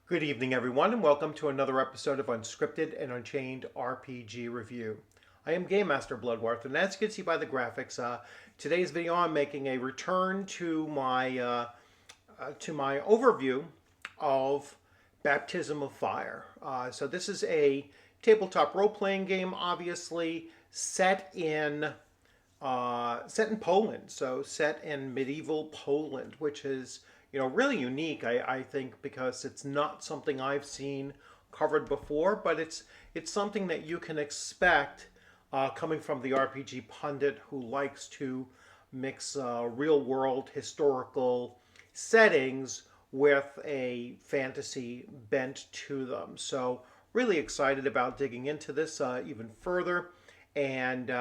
Good evening, everyone, and welcome to another episode of Unscripted and Unchained RPG Review. I am Game Master Bloodworth, and as you can see by the graphics, today's video I'm making a return to my overview of Baptism of Fire. So this is a tabletop role-playing game, obviously set in Poland, so set in medieval Poland, which is really unique. I think because it's not something I've seen covered before, but it's something that you can expect coming from the RPG pundit who likes to mix real world historical settings with a fantasy bent to them. So really excited about digging into this even further. And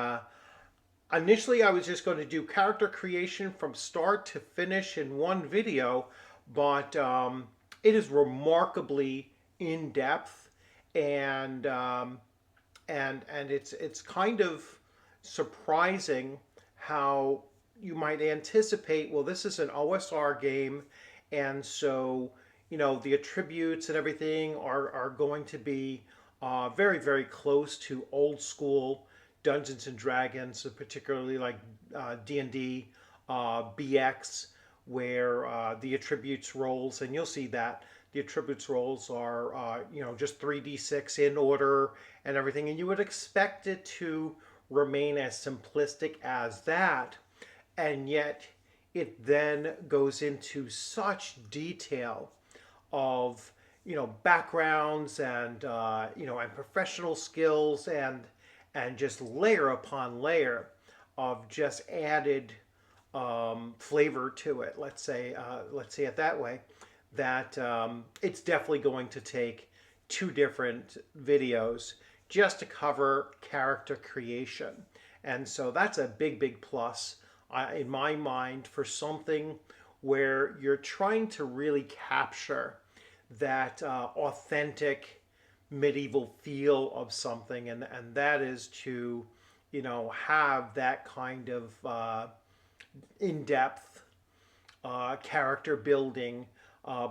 initially, I was just going to do character creation from start to finish in one video, but it is remarkably in depth, and it's kind of surprising how you might anticipate. Well, this is an OSR game, and so the attributes and everything are going to be very very close to old school Dungeons and Dragons, particularly like D&D, BX, where the attributes rolls, and you'll see that the attributes rolls are just 3d6 in order and everything, and you would expect it to remain as simplistic as that, and yet it then goes into such detail of backgrounds and and professional skills and just layer upon layer of just added flavor to it. Let's say it that way. That it's definitely going to take two different videos just to cover character creation, and so that's a big plus in my mind for something where you're trying to really capture that authentic medieval feel of something, and that is to have that kind of in-depth character building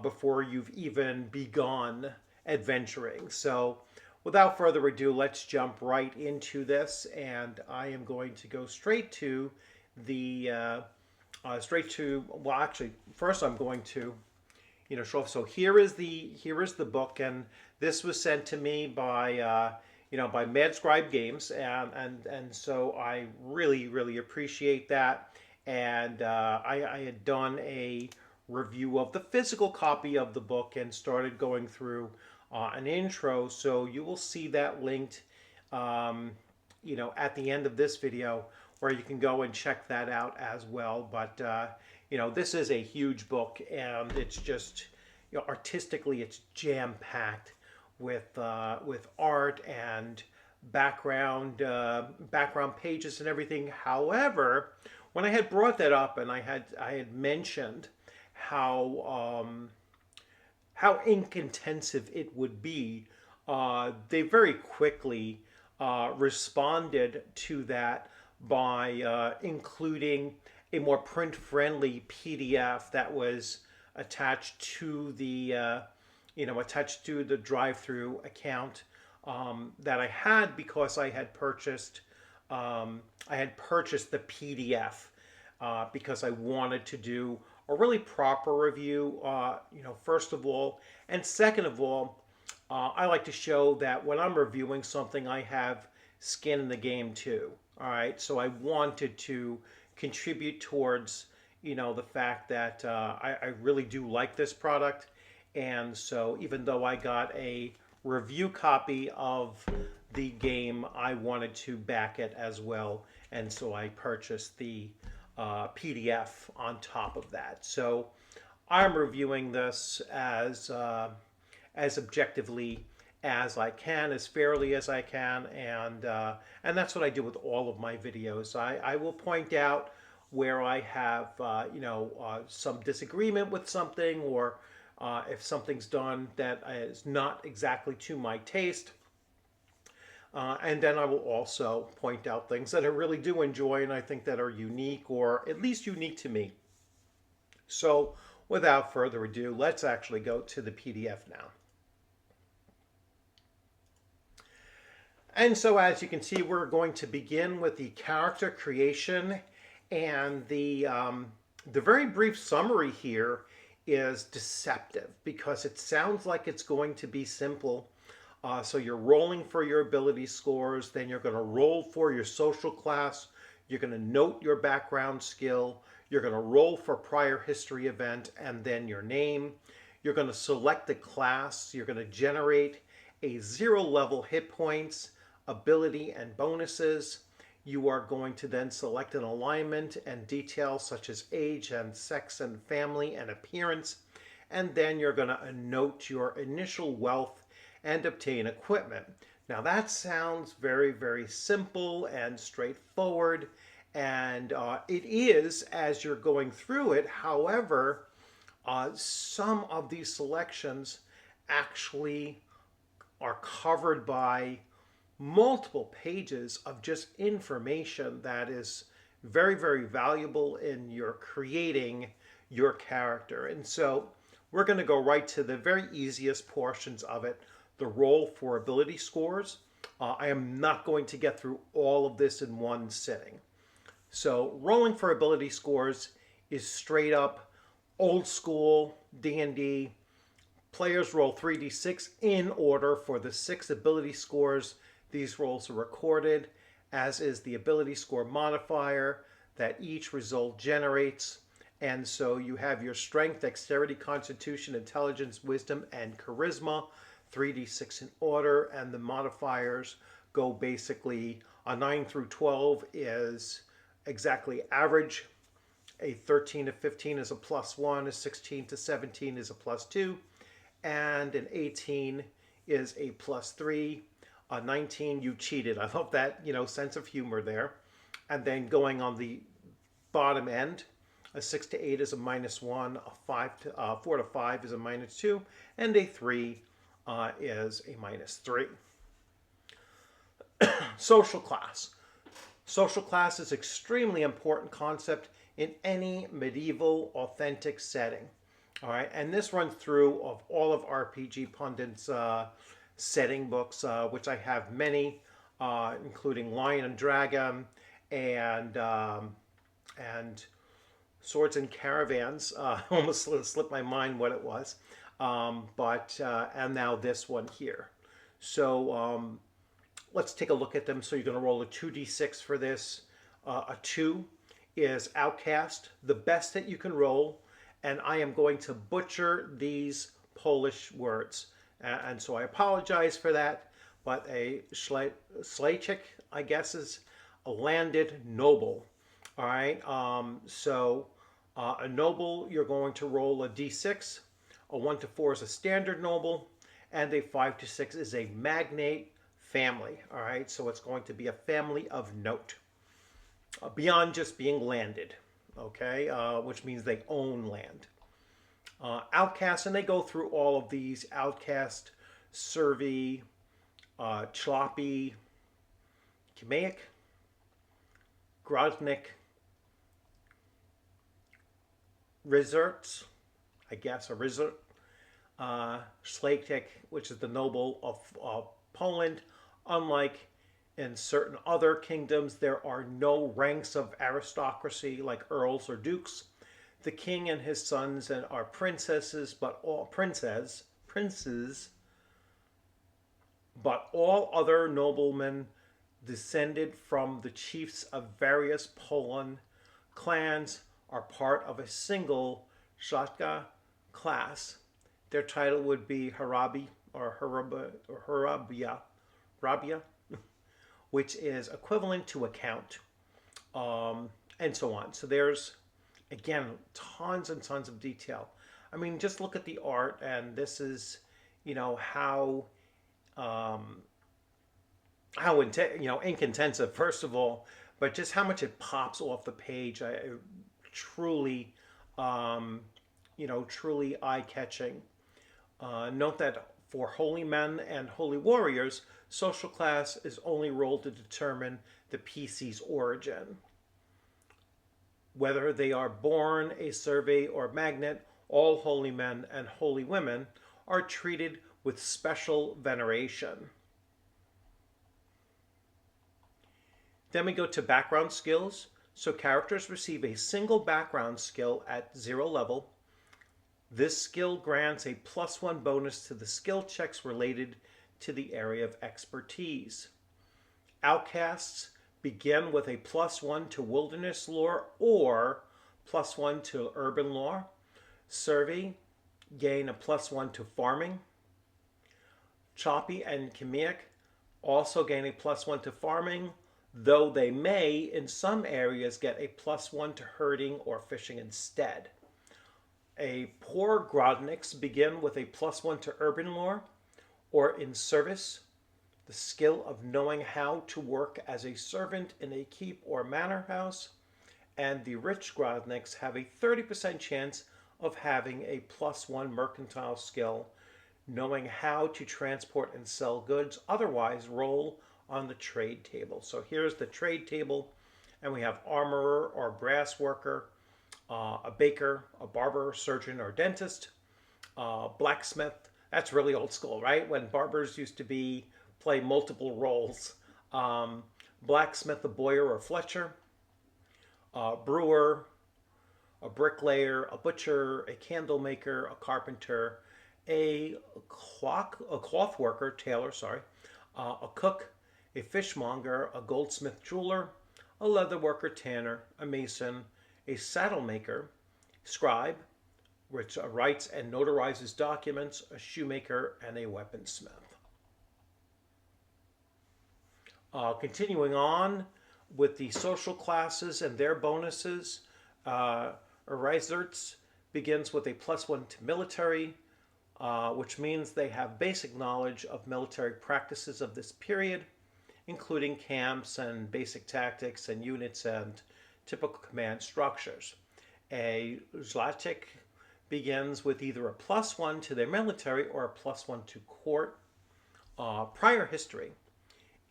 before you've even begun adventuring. So without further ado, let's jump right into this, and I am going to go straight to well, actually first I'm going to show off. So here is the book, and this was sent to me by by Mad Scribe Games, and so I really appreciate that. And I had done a review of the physical copy of the book and started going through an intro. So you will see that linked, at the end of this video, where you can go and check that out as well. But this is a huge book, and it's just artistically it's jam packed with art and background pages and everything. However, when I had brought that up and I had mentioned how ink intensive it would be, they very quickly responded to that by including a more print-friendly PDF that was attached to the drive-through account that I had, because I had purchased the PDF because I wanted to do a really proper review, first of all, and second of all, I like to show that when I'm reviewing something, I have skin in the game too. All right, so I wanted to contribute towards the fact that I really do like this product, and so even though I got a review copy of the game, I wanted to back it as well, and so I purchased the PDF on top of that. So I'm reviewing this as objectively as I can, as fairly as I can, and that's what I do with all of my videos. I will point out where I have some disagreement with something, or if something's done that is not exactly to my taste. And then I will also point out things that I really do enjoy and I think that are unique, or at least unique to me. So without further ado, let's actually go to the PDF now. And so as you can see, we're going to begin with the character creation, and the very brief summary here is deceptive because it sounds like it's going to be simple. So you're rolling for your ability scores, then you're going to roll for your social class, you're going to note your background skill, you're going to roll for prior history event, and then your name. You're going to select the class, you're going to generate a 0 level hit points, ability, and bonuses. You are going to then select an alignment and details such as age and sex and family and appearance. And then you're going to note your initial wealth and obtain equipment. Now that sounds very, very simple and straightforward. And it is as you're going through it. However, some of these selections actually are covered by multiple pages of just information that is very, very valuable in your creating your character. And so we're going to go right to the very easiest portions of it, the roll for ability scores. I am not going to get through all of this in one sitting. So rolling for ability scores is straight up old school D&D. Players roll 3d6 in order for the 6 ability scores. These rolls are recorded, as is the ability score modifier that each result generates. And so you have your strength, dexterity, constitution, intelligence, wisdom, and charisma, 3d6 in order, and the modifiers go basically a 9 through 12 is exactly average. A 13 to 15 is a +1, a 16 to 17 is a +2, and an 18 is a +3. 19, you cheated. I love that, sense of humor there. And then going on the bottom end, a 6 to 8 is a -1, a 4 to 5 is a -2, and a 3 is a -3. Social class. Social class is extremely important concept in any medieval authentic setting. All right, and this runs through of all of RPG Pundit's setting books, which I have many, including Lion and Dragon and Swords and Caravans. Almost slipped my mind what it was, and now this one here. So let's take a look at them. So you're going to roll a 2d6 for this. A 2 is Outcast, the best that you can roll, and I am going to butcher these Polish words. And so I apologize for that, but a Slajczyk, I guess, is a landed noble. All right, a noble, you're going to roll a d6. A 1 to 4 is a standard noble, and a 5 to 6 is a magnate family. All right, so it's going to be a family of note, beyond just being landed, okay, which means they own land. Outcast, and they go through all of these: Outcast, Servi, Chloppy, Kimaic, Grodnik, Rizerts, I guess, a Rizert, Slajczyk, which is the noble of Poland. Unlike in certain other kingdoms, there are no ranks of aristocracy like earls or dukes. The king and his sons are princesses, but all princes, but all other noblemen descended from the chiefs of various Poland clans are part of a single Szlachta class. Their title would be Hrabi or Hrabia, which is equivalent to a count, and so on. So there's, again, tons and tons of detail. I mean, just look at the art, and this is, how ink intensive, first of all, but just how much it pops off the page. Truly, truly eye-catching. Note that for holy men and holy warriors, social class is only rolled to determine the PC's origin. Whether they are born a survey or magnet, all holy men and holy women are treated with special veneration. Then we go to background skills. So characters receive a single background skill at 0 level. This skill grants a +1 bonus to the skill checks related to the area of expertise. Outcasts begin with a +1 to wilderness lore or +1 to urban lore. Survey gain a +1 to farming. Choppy and Chemic also gain a +1 to farming, though they may, in some areas, get a +1 to herding or fishing instead. A poor Grodniks begin with a +1 to urban lore, or in service, the skill of knowing how to work as a servant in a keep or manor house, and the rich Grodniks have a 30% chance of having a +1 mercantile skill, knowing how to transport and sell goods, otherwise roll on the trade table. So here's the trade table, and we have armorer or brass worker, a baker, a barber, surgeon, or dentist, blacksmith. That's really old school, right? When barbers used to play multiple roles. Blacksmith, a bowyer or fletcher, brewer, a bricklayer, a butcher, a candle maker, a carpenter, a cloth worker, tailor, a cook, a fishmonger, a goldsmith jeweler, a leather worker, tanner, a mason, a saddle maker, scribe, which writes and notarizes documents, a shoemaker, and a weaponsmith. Continuing on with the social classes and their bonuses, Reizerts begins with a +1 to military, which means they have basic knowledge of military practices of this period, including camps and basic tactics and units and typical command structures. A Zlatic begins with either a +1 to their military or a +1 to court. Prior history.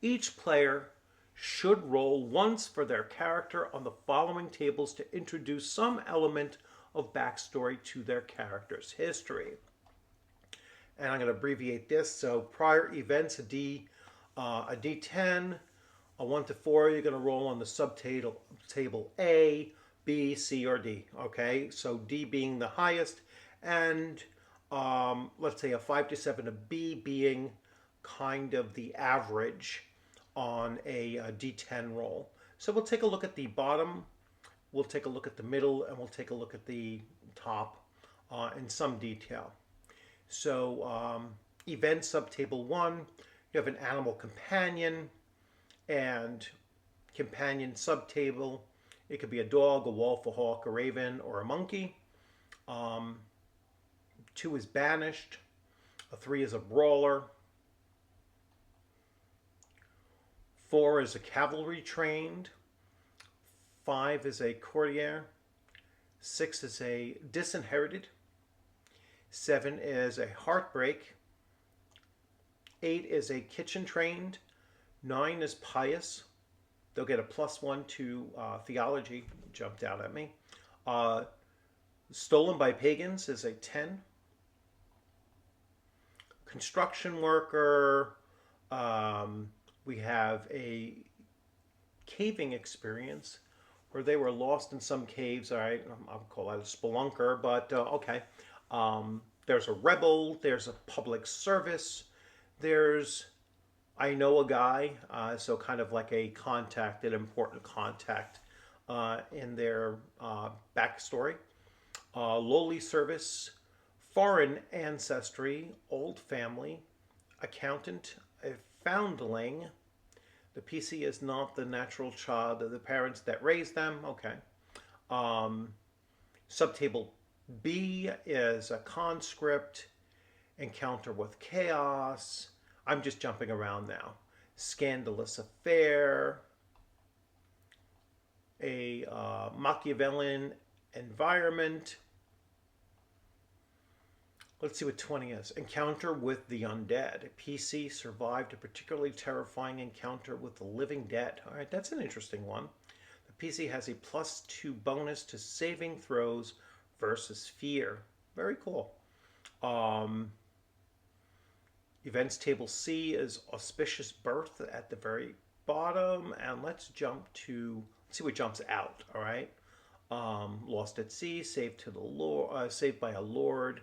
Each player should roll once for their character on the following tables to introduce some element of backstory to their character's history. And I'm going to abbreviate this. So prior events, a D10, a 1 to 4, you're going to roll on the subtable table A, B, C, or D. Okay, so D being the highest, and let's say a 5 to 7, a B being kind of the average on a D10 roll. So we'll take a look at the bottom, we'll take a look at the middle, and we'll take a look at the top in some detail. So event subtable 1, you have an animal companion, and companion subtable, it could be a dog, a wolf, a hawk, a raven, or a monkey. 2 is banished, a 3 is a brawler, 4 is a cavalry trained, 5 is a courtier, 6 is a disinherited, 7 is a heartbreak, 8 is a kitchen trained, 9 is pious. They'll get a +1 to theology, jumped out at me. Stolen by pagans is a 10. Construction worker, we have a caving experience where they were lost in some caves. All right, I'll call that a spelunker, but okay. There's a rebel, there's a public service, there's I know a guy, so kind of like a contact, an important contact in their backstory. Lowly service, foreign ancestry, old family, accountant, a foundling. The PC is not the natural child of the parents that raised them. Okay. Subtable B is a conscript, encounter with chaos. I'm just jumping around now. Scandalous affair, a Machiavellian environment. Let's see what 20 is. Encounter with the undead. PC survived a particularly terrifying encounter with the living dead. All right, that's an interesting one. The PC has a +2 bonus to saving throws versus fear. Very cool. Events table C is auspicious birth at the very bottom, and let's see what jumps out. All right. Lost at sea, saved to the Lord, saved by a lord.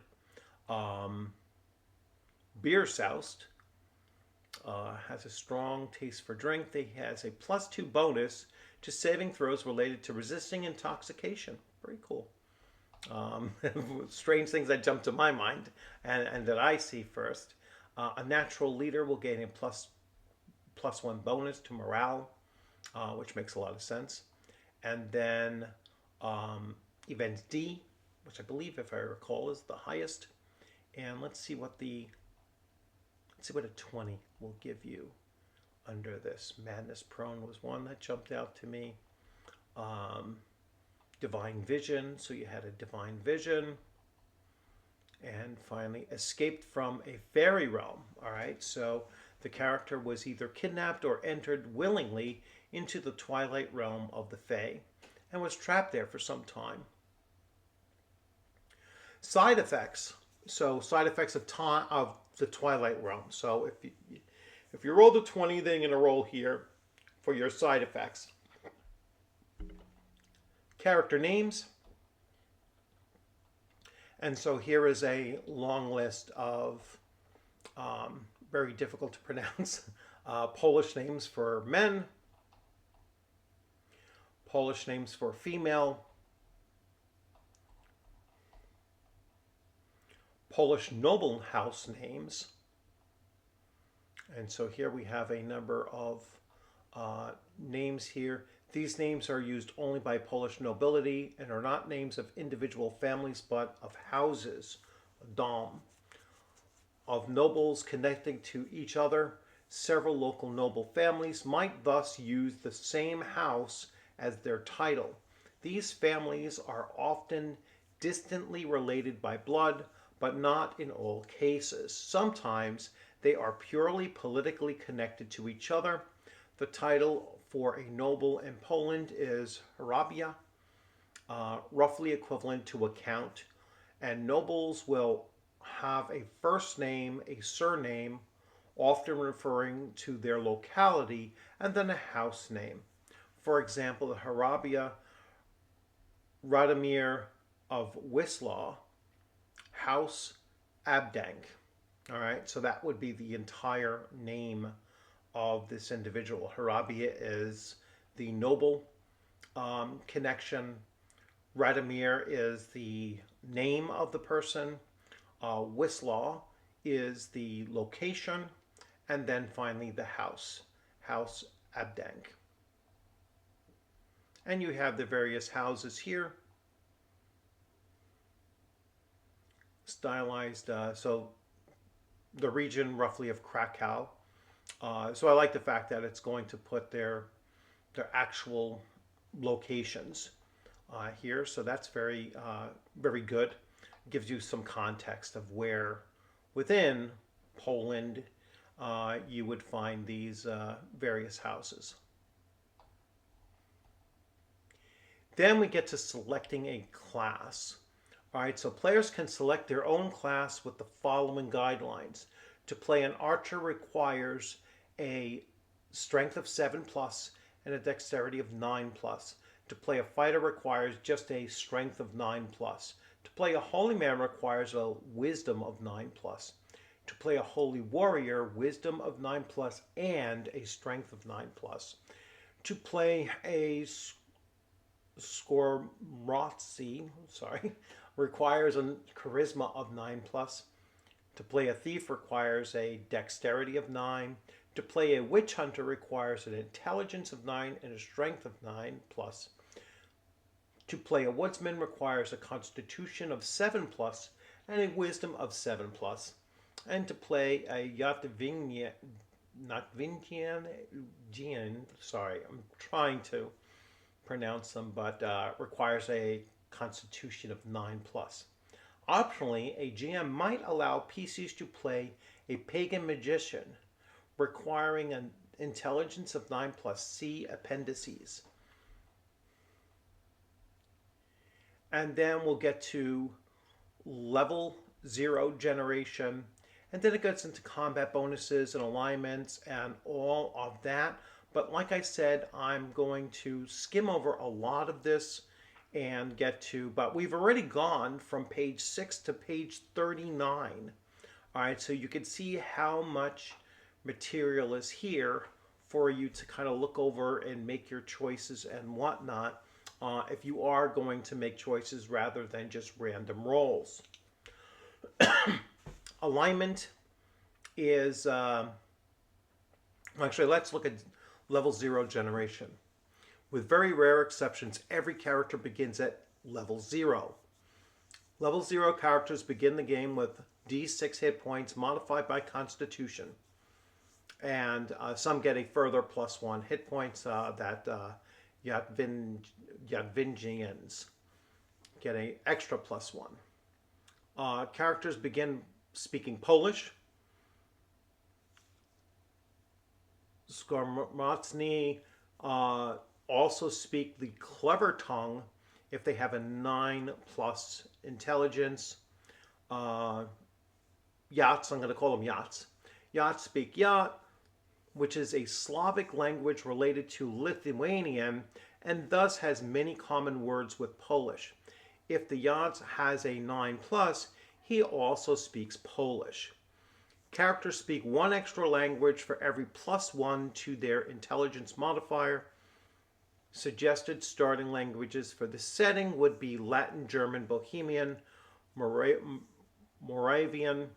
Um, Beer soused. Has a strong taste for drink. They has a +2 bonus to saving throws related to resisting intoxication. Very cool. Um, Strange things that jump to my mind and that I see first. A natural leader will gain a +1 bonus to morale, which makes a lot of sense. And then event D, which I believe, if I recall, is the highest. And let's see what a 20 will give you under this. Madness Prone was one that jumped out to me. Divine Vision, so you had a Divine Vision. And finally, escaped from a fairy realm. All right, so the character was either kidnapped or entered willingly into the twilight realm of the Fae and was trapped there for some time. Side effects. So side effects of the twilight realm. So if you rolled a 20, then you're going to roll here for your side effects. Character names. And so here is a long list of very difficult to pronounce Polish names for men, Polish names for female, Polish noble house names. And so here we have a number of names here. These names are used only by Polish nobility and are not names of individual families, but of houses, dom, of nobles connecting to each other. Several local noble families might thus use the same house as their title. These families are often distantly related by blood, but not in all cases. Sometimes they are purely politically connected to each other. The title for a noble in Poland is hrabia, roughly equivalent to a count, and nobles will have a first name, a surname, often referring to their locality, and then a house name. For example, the hrabia Radomir of Wisław, House Abdank. All right, so that would be the entire name of this individual. hrabia is the noble connection. Radomir is the name of the person. Wisław is the location. And then finally the house, House Abdank. And you have the various houses here. Stylized, so the region roughly of Krakow. So I like the fact that it's going to put their actual locations here. So that's very good. Gives you some context of where within Poland you would find these various houses. Then we get to selecting a class. All right, so players can select their own class with the following guidelines. To play an archer requires a strength of 7+ and a dexterity of 9+. To play a fighter requires just a strength of 9+. To play a holy man requires a wisdom of 9+. To play a holy warrior, wisdom of 9+ and a strength of 9+. To play a Skormotzi, requires a charisma of 9+. To play a thief requires a dexterity of 9. To play a witch hunter requires an intelligence of 9 and a strength of 9+. To play a woodsman requires a constitution of 7+ and a wisdom of 7+. And to play a Yatvingian, I'm trying to pronounce them, but requires a constitution of 9+. Optionally, a GM might allow PCs to play a pagan magician, requiring an intelligence of 9+. See appendices. And then we'll get to level 0 generation, and then it gets into combat bonuses and alignments and all of that. But like I said, I'm going to skim over a lot of this and get to, but we've already gone from page 6 to page 39. All right, so you can see how much material is here for you to kind of look over and make your choices and whatnot, if you are going to make choices rather than just random rolls. Alignment is, actually, let's look at level 0 generation. With very rare exceptions, every character begins at level 0. Level 0 characters begin the game with D6 hit points modified by Constitution. And some get a further +1 hit points that Yadvingians get an extra +1. Characters begin speaking Polish. Skormocni also speak the clever tongue if they have a 9+ intelligence. Yachts, I'm going to call them Yachts. Yachts speak Yat, which is a Slavic language related to Lithuanian and thus has many common words with Polish. If the Yachts has a 9+, he also speaks Polish. Characters speak one extra language for every +1 to their intelligence modifier. Suggested starting languages for the setting would be Latin, German, Bohemian, Moravian,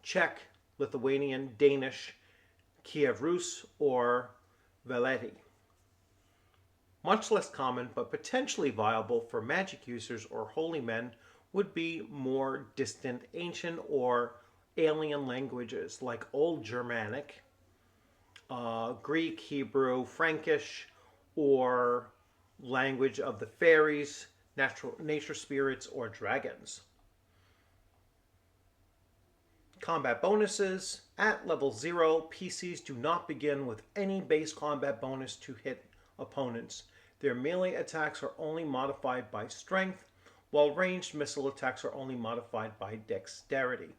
Czech, Lithuanian, Danish, Kiev Rus, or Veleti. Much less common but potentially viable for magic users or holy men would be more distant ancient or alien languages like Old Germanic, Greek, Hebrew, Frankish, or language of the fairies, nature spirits, or dragons. Combat bonuses. At level 0, PCs do not begin with any base combat bonus to hit opponents. Their melee attacks are only modified by strength, while ranged missile attacks are only modified by dexterity.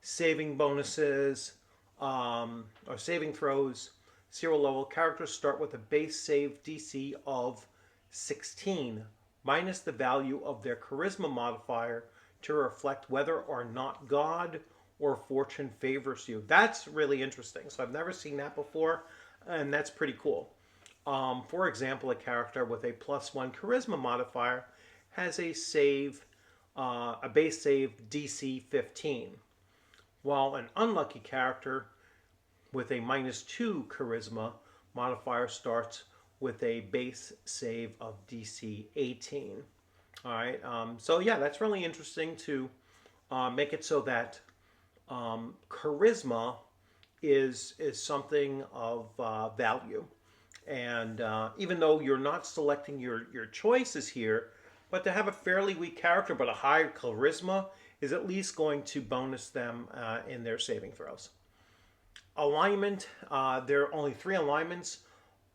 Saving bonuses, or saving throws. 0 level characters start with a base save DC of 16, minus the value of their charisma modifier to reflect whether or not God or fortune favors you. That's really interesting. So I've never seen that before, and that's pretty cool. For example, a character with a +1 charisma modifier has a base save DC 15, while an unlucky character with a -2 charisma modifier starts with a base save of DC 18. All right, so yeah, that's really interesting to make it so that charisma is something of value. And even though you're not selecting your choices here, but to have a fairly weak character but a high charisma is at least going to bonus them in their saving throws. Alignment, there are only 3 alignments: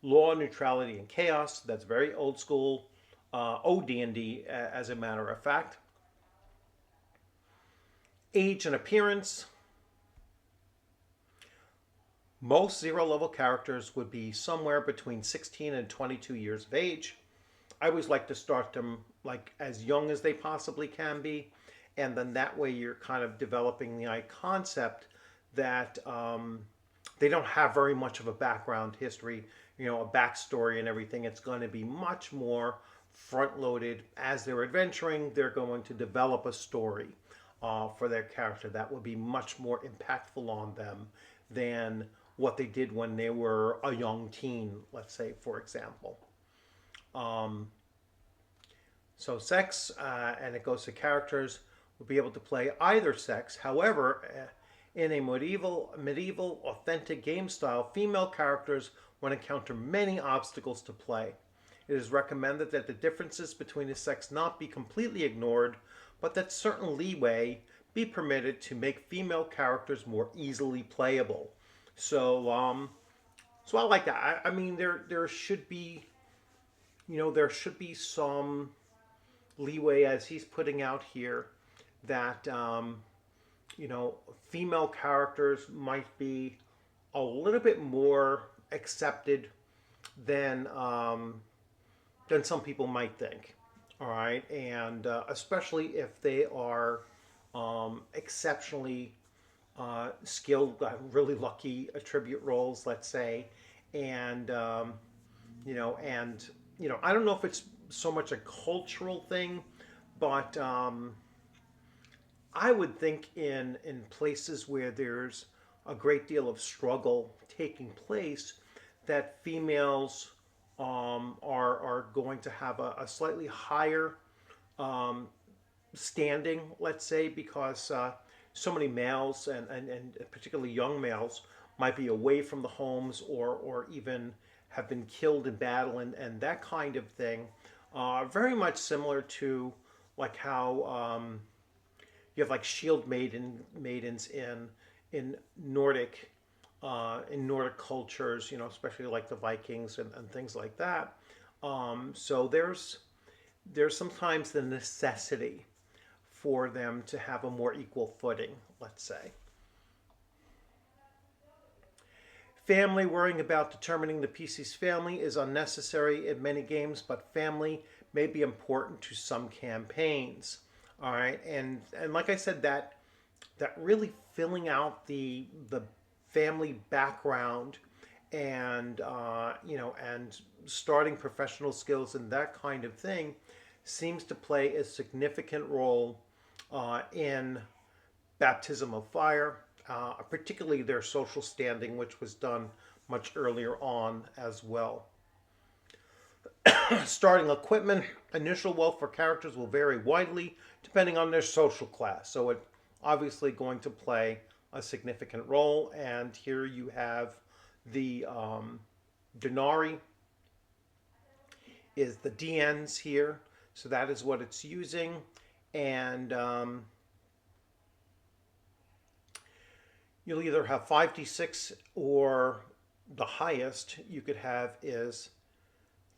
law, neutrality, and chaos. That's very old school OD&D, as a matter of fact. Age and appearance. Most 0 level characters would be somewhere between 16 and 22 years of age. I always like to start them like as young as they possibly can be, and then that way you're kind of developing the concept that they don't have very much of a background history, a backstory and everything. It's going to be much more front-loaded. As they're adventuring, they're going to develop a story for their character that will be much more impactful on them than what they did when they were a young teen, let's say, for example. So sex, and it goes to characters, will be able to play either sex. However, in a medieval authentic game style, female characters will encounter many obstacles to play. It is recommended that the differences between the sex not be completely ignored, but that certain leeway be permitted to make female characters more easily playable. So I like that. I mean, there should be, there should be some leeway, as he's putting out here, that female characters might be a little bit more accepted than some people might think. All right, and especially if they are exceptionally skilled, really lucky attribute rolls, let's say, and I don't know if it's so much a cultural thing, but I would think in places where there's a great deal of struggle taking place, that females are going to have a slightly higher um, standing, let's say, because so many males and particularly young males might be away from the homes or even have been killed in battle and that kind of thing. Very much similar to like how you have like shield maidens in Nordic cultures, especially like the Vikings and things like that. So there's sometimes the necessity for them to have a more equal footing, let's say. Family, worrying about determining the PC's family is unnecessary in many games, but family may be important to some campaigns. All right, and like I said, that really filling out the family background and and starting professional skills and that kind of thing seems to play a significant role in baptism of fire, particularly their social standing, which was done much earlier on as well. Starting equipment, initial wealth for characters will vary widely depending on their social class. So it's obviously going to play a significant role. And here you have the denarii is the DNs here. So that is what it's using. And you'll either have 5d6 or the highest you could have is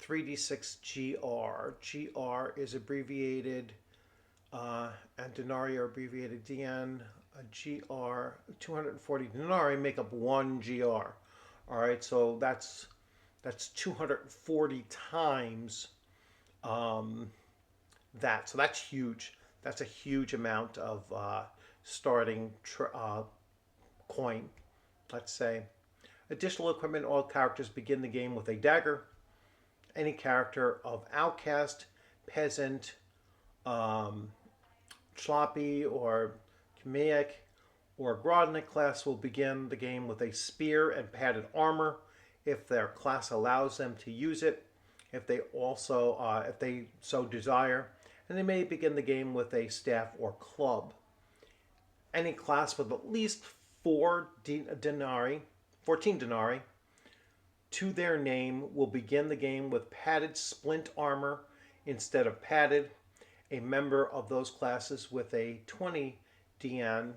3d6 GR. GR is abbreviated, and denarii are abbreviated DN. A GR, 240 denarii make up 1 GR. All right, so that's 240 times that. So that's huge. That's a huge amount of starting coin, let's say. Additional equipment, all characters begin the game with a dagger. Any character of outcast, peasant, Schlappy or Kamaic or Grodnik class will begin the game with a spear and padded armor if their class allows them to use it, if they so desire, and they may begin the game with a staff or club. Any class with at least 14 denarii to their name will begin the game with padded splint armor instead of padded. A member of those classes with a 20 DN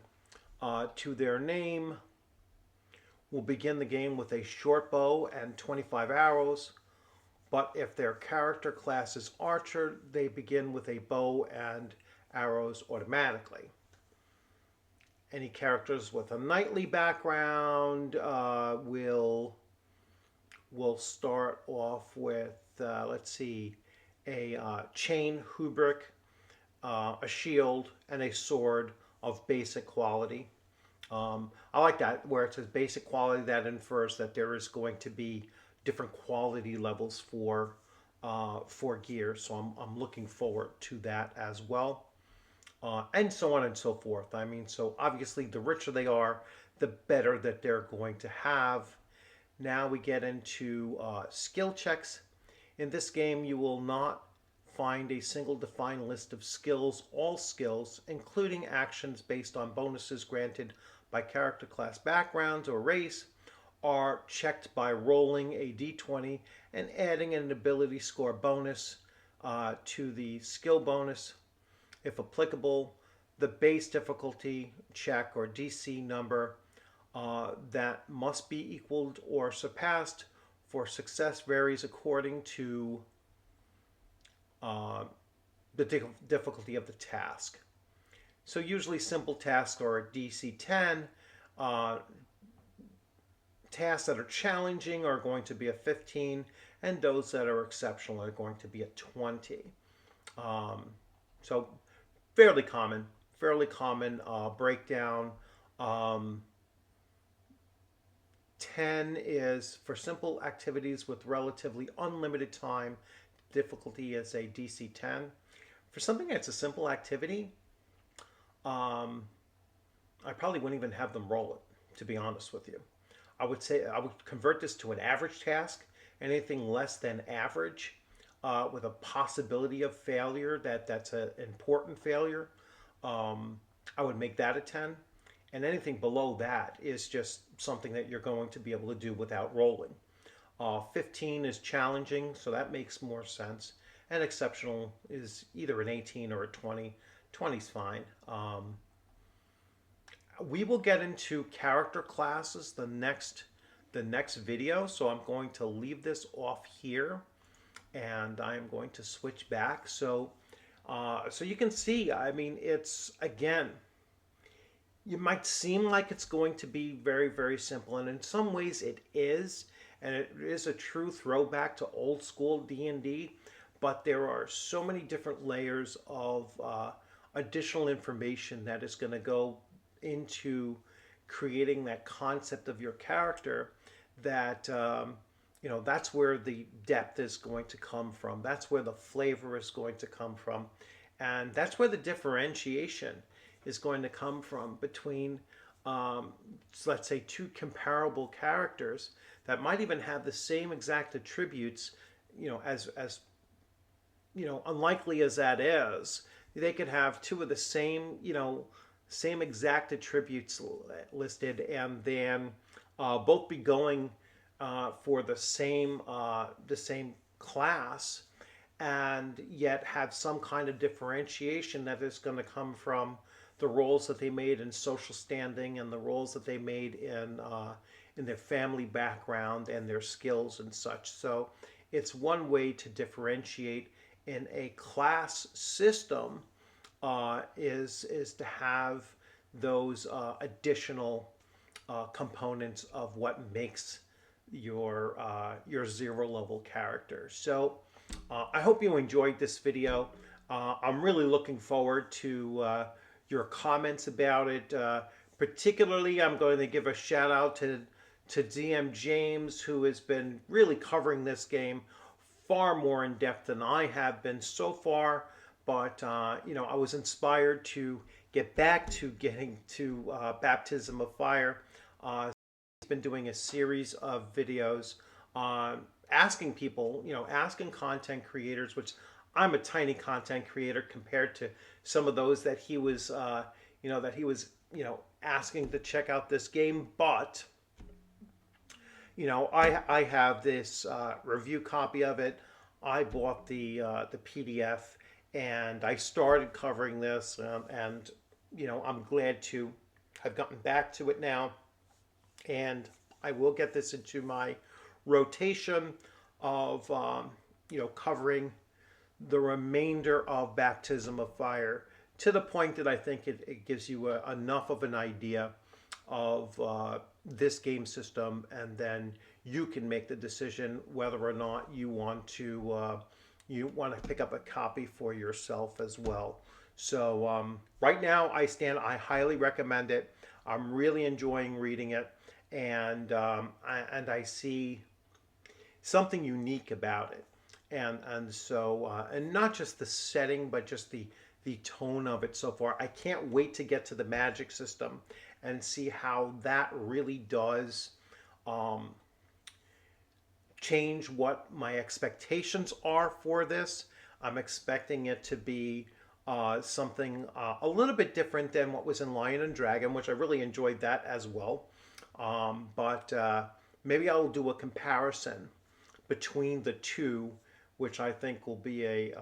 to their name will begin the game with a short bow and 25 arrows. But if their character class is archer, they begin with a bow and arrows automatically. Any characters with a knightly background will start off with, let's see, a chain hubrik, a shield, and a sword of basic quality. I like that, where it says basic quality. That infers that there is going to be different quality levels for gear. So I'm looking forward to that as well. And so on and so forth. I mean, so obviously the richer they are, the better that they're going to have. Now we get into skill checks. In this game, you will not find a single defined list of skills. All skills, including actions based on bonuses granted by character class backgrounds or race, are checked by rolling a d20 and adding an ability score bonus to the skill bonus. If applicable, the base difficulty check or DC number that must be equaled or surpassed for success varies according to the difficulty of the task. So usually simple tasks are DC 10. tasks that are challenging are going to be a 15, and those that are exceptional are going to be a 20. Um, so fairly common breakdown. Um, 10 is for simple activities with relatively unlimited time. Difficulty is a DC 10. For something that's a simple activity, um, I probably wouldn't even have them roll it, to be honest with you. I would say I would convert this to an average task. Anything less than average, with a possibility of failure, that's an important failure, um, I would make that a 10. And anything below that is just something that you're going to be able to do without rolling. 15 is challenging, so that makes more sense. And exceptional is either an 18 or a 20. 20 is fine. We will get into character classes the next video, so I'm going to leave this off here, and I'm going to switch back. So you can see, I mean, it's, again, you might seem like it's going to be very, very simple, and in some ways it is, and it is a true throwback to old school D&D, but there are so many different layers of additional information that is going to go into creating that concept of your character, that that's where the depth is going to come from. That's where the flavor is going to come from, and that's where the differentiation is going to come from between, let's say, two comparable characters that might even have the same exact attributes. As unlikely as that is, they could have two of the same exact attributes listed, and then both be going for the same class, and yet have some kind of differentiation that is going to come from the roles that they made in social standing, and the roles that they made in their family background and their skills and such. So it's one way to differentiate in a class system, is to have those additional components of what makes your zero level character. So I hope you enjoyed this video. I'm really looking forward to your comments about it. Particularly, I'm going to give a shout out to DM James, who has been really covering this game far more in depth than I have been so far. But I was inspired to get back to getting to Baptism of Fire. He's been doing a series of videos asking people, asking content creators, which I'm a tiny content creator compared to some of those that he was, asking to check out this game. But I have this review copy of it. I bought the PDF, and I started covering this, and I'm glad to have gotten back to it now, and I will get this into my rotation of covering the remainder of Baptism of Fire, to the point that I think it gives you enough of an idea of this game system, and then you can make the decision whether or not you want to pick up a copy for yourself as well. So right now, I highly recommend it. I'm really enjoying reading it, and I see something unique about it, and so not just the setting, but just the tone of it so far. I can't wait to get to the magic system and see how that really does change what my expectations are for this. I'm expecting it to be something a little bit different than what was in Lion and Dragon, which I really enjoyed that as well. But maybe I'll do a comparison between the two, which I think will be a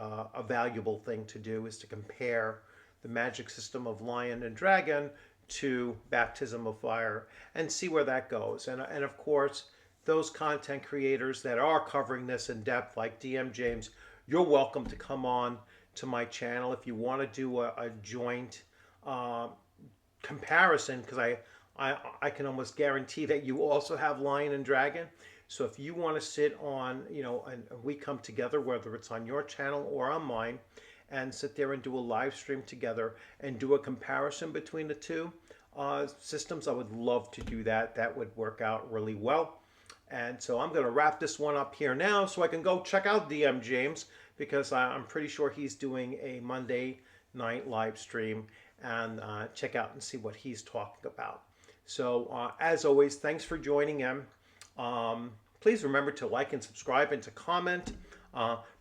valuable thing to do, is to compare the magic system of Lion and Dragon to Baptism of Fire and see where that goes. And of course, those content creators that are covering this in depth, like DM James, you're welcome to come on to my channel if you want to do a joint comparison, because I can almost guarantee that you also have Lion and Dragon. So if you want to sit on, and we come together, whether it's on your channel or on mine, and sit there and do a live stream together and do a comparison between the two systems, I would love to do that. That would work out really well. And so I'm going to wrap this one up here now so I can go check out DM James, because I'm pretty sure he's doing a Monday night live stream, and check out and see what he's talking about. So as always, thanks for joining in. Please remember to like and subscribe and to comment.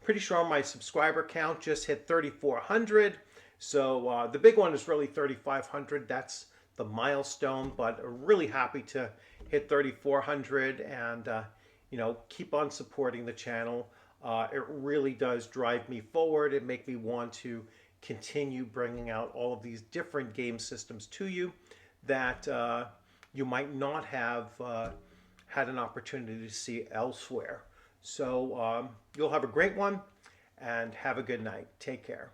Pretty sure my subscriber count just hit 3,400. So the big one is really 3,500. That's the milestone, but really happy to hit 3,400, and keep on supporting the channel. It really does drive me forward. It makes me want to continue bringing out all of these different game systems to you that you might not have had an opportunity to see elsewhere. So you'll have a great one, and have a good night. Take care.